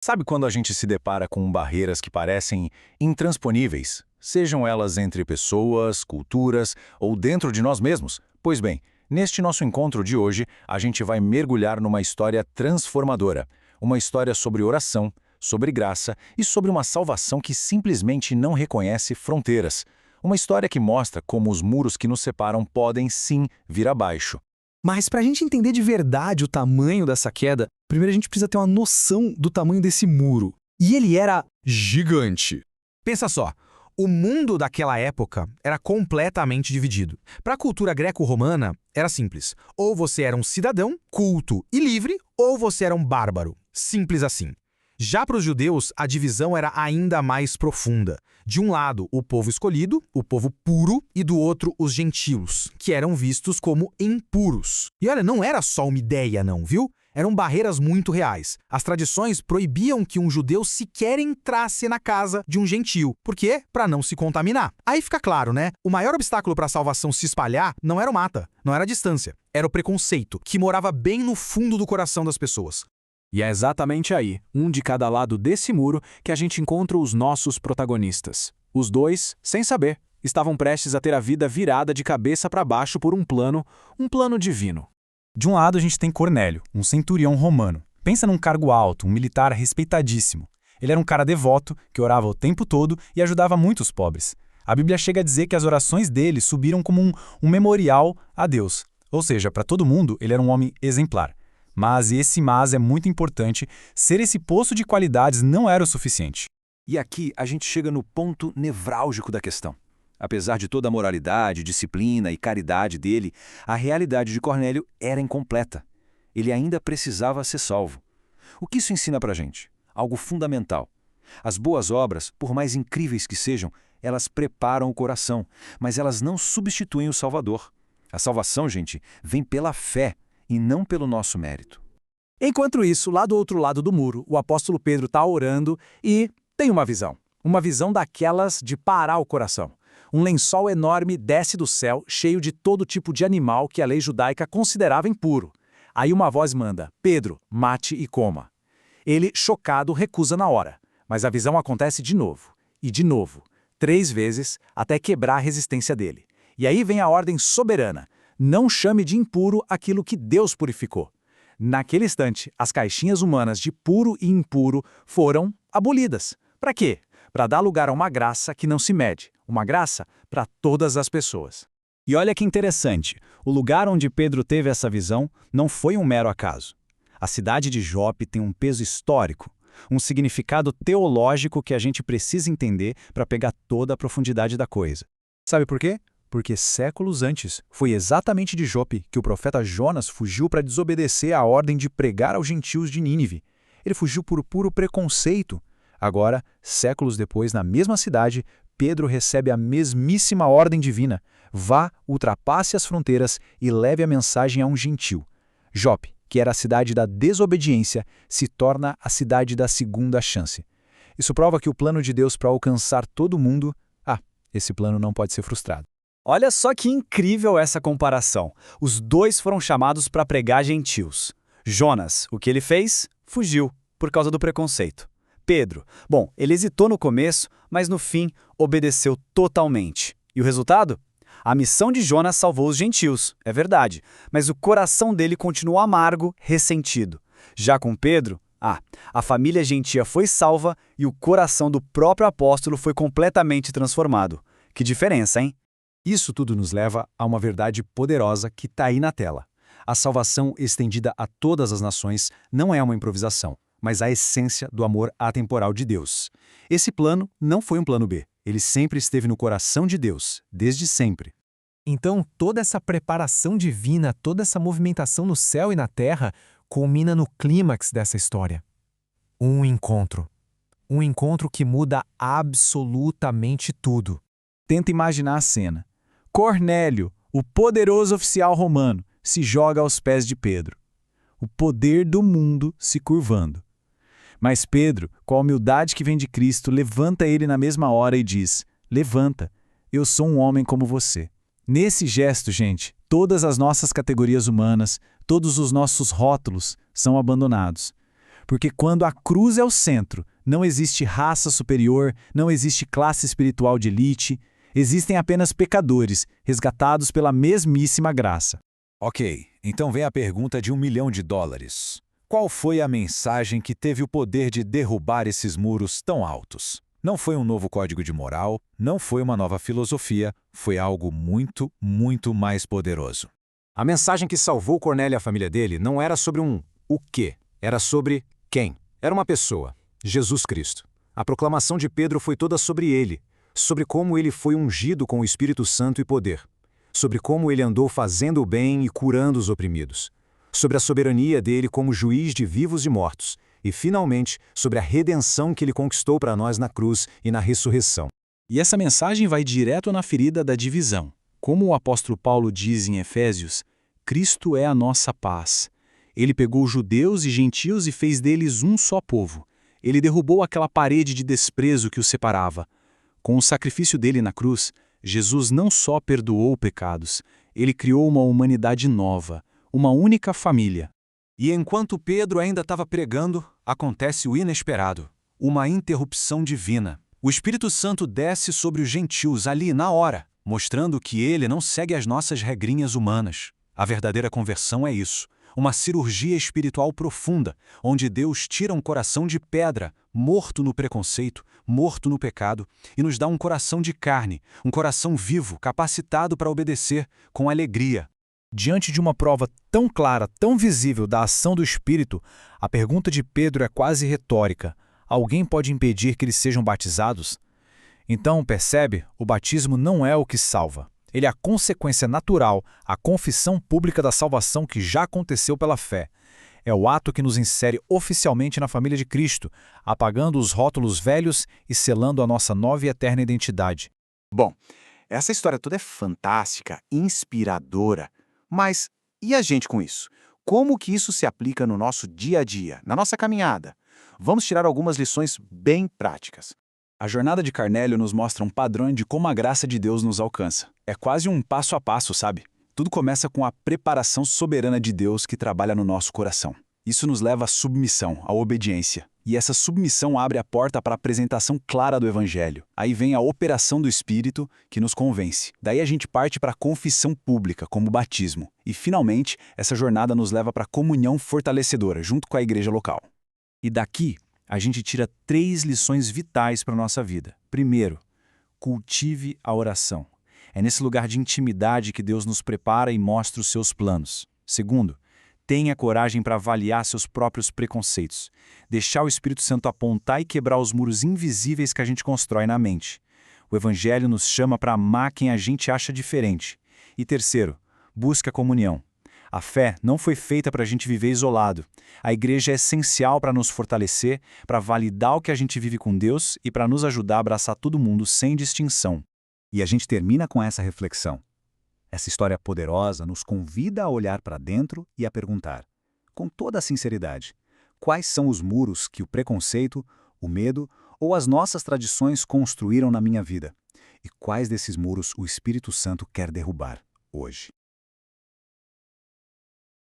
Sabe quando a gente se depara com barreiras que parecem intransponíveis, sejam elas entre pessoas, culturas ou dentro de nós mesmos? Pois bem, neste nosso encontro de hoje, a gente vai mergulhar numa história transformadora. Uma história sobre oração, sobre graça e sobre uma salvação que simplesmente não reconhece fronteiras. Uma história que mostra como os muros que nos separam podem sim vir abaixo. Mas para a gente entender de verdade o tamanho dessa queda, primeiro a gente precisa ter uma noção do tamanho desse muro. E ele era gigante. Pensa só, o mundo daquela época era completamente dividido. Para a cultura greco-romana, era simples. Ou você era um cidadão, culto e livre, ou você era um bárbaro. Simples assim. Já para os judeus, a divisão era ainda mais profunda. De um lado, o povo escolhido, o povo puro, e do outro, os gentios, que eram vistos como impuros. E olha, não era só uma ideia não, viu? Eram barreiras muito reais. As tradições proibiam que um judeu sequer entrasse na casa de um gentio. Por quê? Para não se contaminar. Aí fica claro, né? O maior obstáculo para a salvação se espalhar não era o mata, não era a distância. Era o preconceito, que morava bem no fundo do coração das pessoas. E é exatamente aí, um de cada lado desse muro, que a gente encontra os nossos protagonistas. Os dois, sem saber, estavam prestes a ter a vida virada de cabeça para baixo por um plano divino. De um lado a gente tem Cornélio, um centurião romano. Pensa num cargo alto, um militar respeitadíssimo. Ele era um cara devoto, que orava o tempo todo e ajudava muitos pobres. A Bíblia chega a dizer que as orações dele subiram como um memorial a Deus. Ou seja, para todo mundo, ele era um homem exemplar. Mas, e esse mas é muito importante, ser esse poço de qualidades não era o suficiente. E aqui a gente chega no ponto nevrálgico da questão. Apesar de toda a moralidade, disciplina e caridade dele, a realidade de Cornélio era incompleta. Ele ainda precisava ser salvo. O que isso ensina pra gente? Algo fundamental. As boas obras, por mais incríveis que sejam, elas preparam o coração, mas elas não substituem o Salvador. A salvação, gente, vem pela fé e não pelo nosso mérito. Enquanto isso, lá do outro lado do muro, o apóstolo Pedro está orando e tem uma visão. Uma visão daquelas de parar o coração. Um lençol enorme desce do céu, cheio de todo tipo de animal que a lei judaica considerava impuro. Aí uma voz manda: Pedro, mate e coma. Ele, chocado, recusa na hora. Mas a visão acontece de novo. E de novo. 3 vezes, até quebrar a resistência dele. E aí vem a ordem soberana. Não chame de impuro aquilo que Deus purificou. Naquele instante, as caixinhas humanas de puro e impuro foram abolidas. Para quê? Para dar lugar a uma graça que não se mede. Uma graça para todas as pessoas. E olha que interessante, o lugar onde Pedro teve essa visão não foi um mero acaso. A cidade de Jope tem um peso histórico, um significado teológico que a gente precisa entender para pegar toda a profundidade da coisa. Sabe por quê? Porque séculos antes, foi exatamente de Jope que o profeta Jonas fugiu para desobedecer à ordem de pregar aos gentios de Nínive. Ele fugiu por puro preconceito. Agora, séculos depois, na mesma cidade, Pedro recebe a mesmíssima ordem divina. Vá, ultrapasse as fronteiras e leve a mensagem a um gentio. Jope, que era a cidade da desobediência, se torna a cidade da segunda chance. Isso prova que o plano de Deus para alcançar todo mundo, esse plano não pode ser frustrado. Olha só que incrível essa comparação. Os dois foram chamados para pregar a gentios. Jonas, o que ele fez? Fugiu, por causa do preconceito. Pedro, ele hesitou no começo, mas no fim obedeceu totalmente. E o resultado? A missão de Jonas salvou os gentios, é verdade, mas o coração dele continuou amargo, ressentido. Já com Pedro, a família gentia foi salva e o coração do próprio apóstolo foi completamente transformado. Que diferença, hein? Isso tudo nos leva a uma verdade poderosa que está aí na tela. A salvação estendida a todas as nações não é uma improvisação, mas a essência do amor atemporal de Deus. Esse plano não foi um plano B. Ele sempre esteve no coração de Deus, desde sempre. Então, toda essa preparação divina, toda essa movimentação no céu e na terra, culmina no clímax dessa história. Um encontro. Um encontro que muda absolutamente tudo. Tenta imaginar a cena. Cornélio, o poderoso oficial romano, se joga aos pés de Pedro. O poder do mundo se curvando. Mas Pedro, com a humildade que vem de Cristo, levanta ele na mesma hora e diz: levanta, eu sou um homem como você. Nesse gesto, gente, todas as nossas categorias humanas, todos os nossos rótulos são abandonados. Porque quando a cruz é o centro, não existe raça superior, não existe classe espiritual de elite, existem apenas pecadores, resgatados pela mesmíssima graça. Ok, então vem a pergunta de $1 milhão. Qual foi a mensagem que teve o poder de derrubar esses muros tão altos? Não foi um novo código de moral, não foi uma nova filosofia, foi algo muito, muito mais poderoso. A mensagem que salvou Cornélio e a família dele não era sobre um o quê, era sobre quem. Era uma pessoa, Jesus Cristo. A proclamação de Pedro foi toda sobre ele, sobre como ele foi ungido com o Espírito Santo e poder, sobre como ele andou fazendo o bem e curando os oprimidos, sobre a soberania dele como juiz de vivos e mortos, e, finalmente, sobre a redenção que ele conquistou para nós na cruz e na ressurreição. E essa mensagem vai direto na ferida da divisão. Como o apóstolo Paulo diz em Efésios, Cristo é a nossa paz. Ele pegou judeus e gentios e fez deles um só povo. Ele derrubou aquela parede de desprezo que os separava. Com o sacrifício dele na cruz, Jesus não só perdoou pecados, ele criou uma humanidade nova, uma única família. E enquanto Pedro ainda estava pregando, acontece o inesperado, uma interrupção divina. O Espírito Santo desce sobre os gentios ali na hora, mostrando que ele não segue as nossas regrinhas humanas. A verdadeira conversão é isso, uma cirurgia espiritual profunda, onde Deus tira um coração de pedra, morto no preconceito, morto no pecado, e nos dá um coração de carne, um coração vivo, capacitado para obedecer, com alegria. Diante de uma prova tão clara, tão visível da ação do Espírito, a pergunta de Pedro é quase retórica. Alguém pode impedir que eles sejam batizados? Então, percebe, o batismo não é o que salva. Ele é a consequência natural, a confissão pública da salvação que já aconteceu pela fé. É o ato que nos insere oficialmente na família de Cristo, apagando os rótulos velhos e selando a nossa nova e eterna identidade. Bom, essa história toda é fantástica, inspiradora. Mas e a gente com isso? Como que isso se aplica no nosso dia a dia, na nossa caminhada? Vamos tirar algumas lições bem práticas. A jornada de Cornélio nos mostra um padrão de como a graça de Deus nos alcança. É quase um passo a passo, sabe? Tudo começa com a preparação soberana de Deus que trabalha no nosso coração. Isso nos leva à submissão, à obediência. E essa submissão abre a porta para a apresentação clara do Evangelho. Aí vem a operação do Espírito que nos convence. Daí a gente parte para a confissão pública, como o batismo. E, finalmente, essa jornada nos leva para a comunhão fortalecedora, junto com a igreja local. E daqui, a gente tira 3 lições vitais para a nossa vida. Primeiro, cultive a oração. É nesse lugar de intimidade que Deus nos prepara e mostra os seus planos. Segundo, tenha coragem para avaliar seus próprios preconceitos. Deixar o Espírito Santo apontar e quebrar os muros invisíveis que a gente constrói na mente. O Evangelho nos chama para amar quem a gente acha diferente. E terceiro, busque a comunhão. A fé não foi feita para a gente viver isolado. A igreja é essencial para nos fortalecer, para validar o que a gente vive com Deus e para nos ajudar a abraçar todo mundo sem distinção. E a gente termina com essa reflexão. Essa história poderosa nos convida a olhar para dentro e a perguntar, com toda a sinceridade, quais são os muros que o preconceito, o medo ou as nossas tradições construíram na minha vida? E quais desses muros o Espírito Santo quer derrubar hoje?